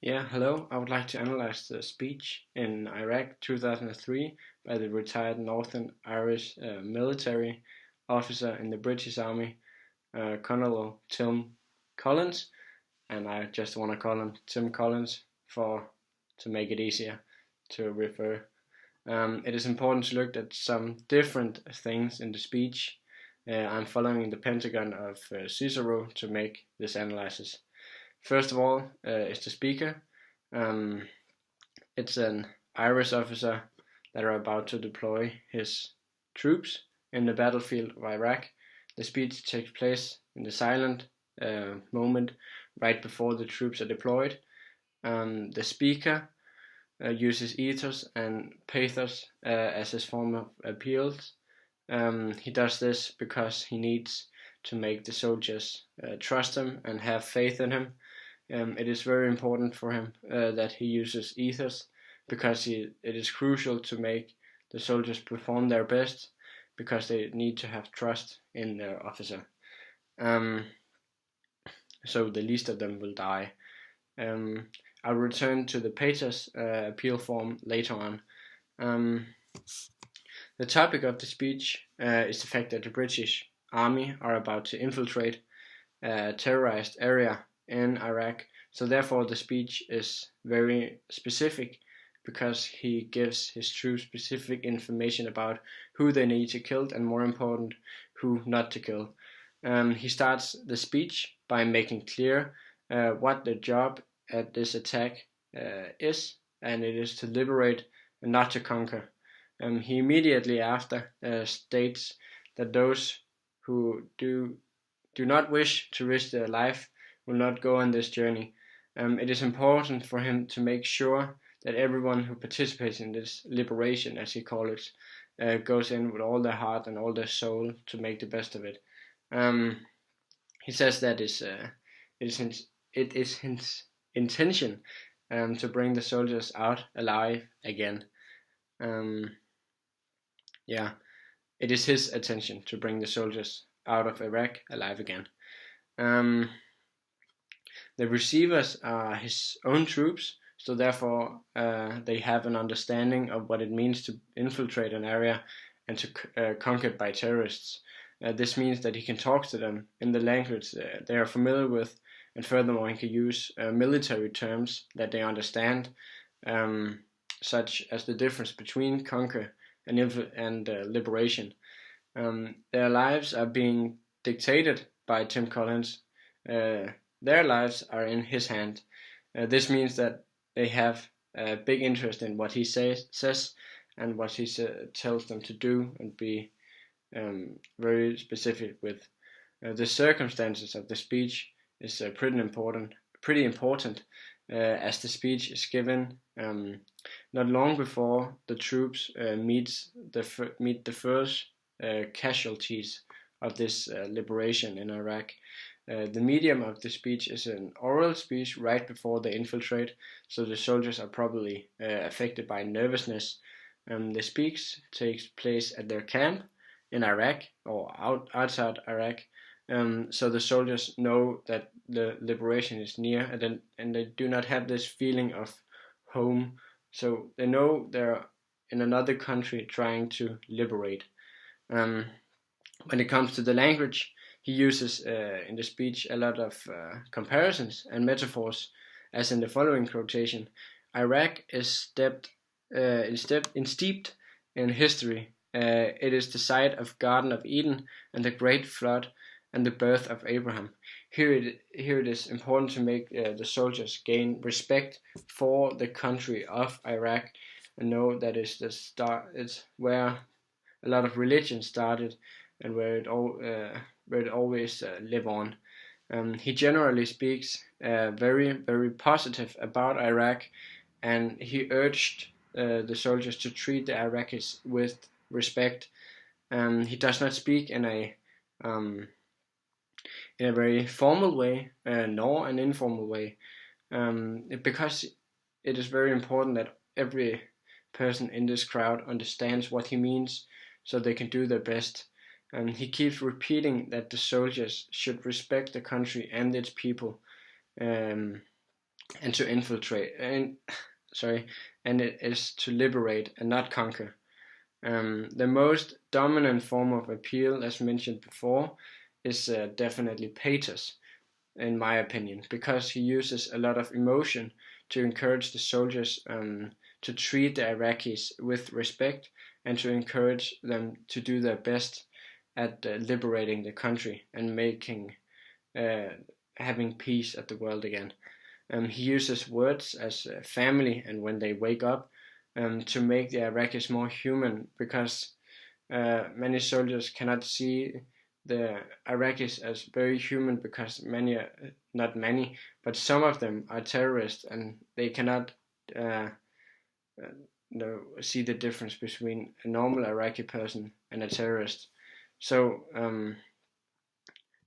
Yeah, hello. I would like to analyze the speech in Iraq 2003 by the retired Northern Irish military officer in the British Army, Colonel Tim Collins, and I just want to call him Tim Collins for to make it easier to refer. It is important to look at some different things in the speech. I'm following the Pentagon of Cicero to make this analysis. First of all, is the speaker. Um, it's an Irish officer that are about to deploy his troops in the battlefield of Iraq. The speech takes place in the silent moment right before the troops are deployed. The speaker uses ethos and pathos as his form of appeals. He does this because he needs to make the soldiers trust him and have faith in him. It is very important for him that he uses ethos because it is crucial to make the soldiers perform their best because they need to have trust in their officer. Um, so the least of them will die. I'll return to the pathos appeal form later on. The topic of the speech is the fact that the British Army are about to infiltrate a terrorized area in Iraq. So therefore the speech is very specific because he gives his troops specific information about who they need to kill and, more important, who not to kill. He starts the speech by making clear what the job at this attack is, and it is to liberate and not to conquer. He immediately after states that those who do not wish to risk their life will not go on this journey. It is important for him to make sure that everyone who participates in this liberation, as he calls it, goes in with all their heart and all their soul to make the best of it. He says that it is his intention to bring the soldiers out alive again. Yeah, it is his intention to bring the soldiers out of Iraq alive again. The receivers are his own troops, so therefore they have an understanding of what it means to infiltrate an area and to conquer it by terrorists. This means that he can talk to them in the language they are familiar with, and furthermore he can use military terms that they understand, such as the difference between conquer and liberation. Their lives are being dictated by Tim Collins. Their lives are in his hand. This means that they have a big interest in what he says and what he tells them to do, and be very specific with the circumstances of the speech is pretty important, as the speech is given not long before the troops meet the first casualties of this liberation in Iraq. The medium of the speech is an oral speech right before they infiltrate, so the soldiers are probably affected by nervousness. The speech takes place at their camp in Iraq or outside Iraq, so the soldiers know that the liberation is near, and they do not have this feeling of home, so they know they're in another country trying to liberate. When it comes to the language, he uses in the speech a lot of comparisons and metaphors, as in the following quotation: Iraq is steeped in history. It is the site of Garden of Eden and the Great Flood and the birth of Abraham. Here it is important to make the soldiers gain respect for the country of Iraq and know that it's where a lot of religion started and where it always live on. He generally speaks very, very positive about Iraq, and he urged the soldiers to treat the Iraqis with respect. He does not speak in a very formal way, nor an informal way, because it is very important that every person in this crowd understands what he means so they can do their best. And he keeps repeating that the soldiers should respect the country and its people. and to infiltrate, and it is to liberate and not conquer. The most dominant form of appeal, as mentioned before, is definitely pathos, in my opinion, because he uses a lot of emotion to encourage the soldiers to treat the Iraqis with respect and to encourage them to do their best at liberating the country and making having peace at the world again. He uses words as family and when they wake up to make the Iraqis more human, because many soldiers cannot see the Iraqis as very human, because not many, but some of them are terrorists and they cannot see the difference between a normal Iraqi person and a terrorist. So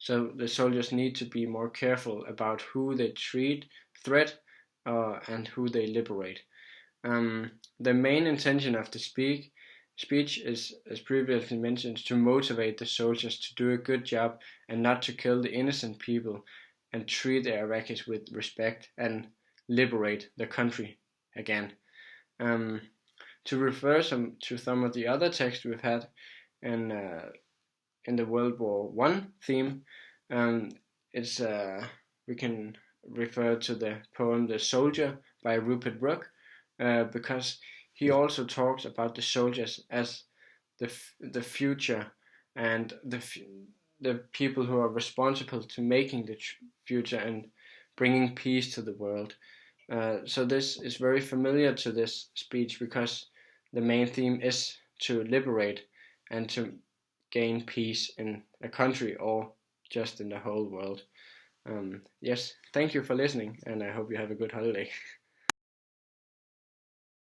the soldiers need to be more careful about who they threat, and who they liberate. The main intention of the speech is, as previously mentioned, to motivate the soldiers to do a good job and not to kill the innocent people, and treat the Iraqis with respect and liberate the country again. To refer to some of the other texts we've had in the World War One theme, it's we can refer to the poem "The Soldier" by Rupert Brooke, because he also talks about the soldiers as the future and the people who are responsible to making the future and bringing peace to the world. So this is very familiar to this speech, because the main theme is to liberate and to gain peace in a country or just in the whole world. Yes, thank you for listening, and I hope you have a good holiday.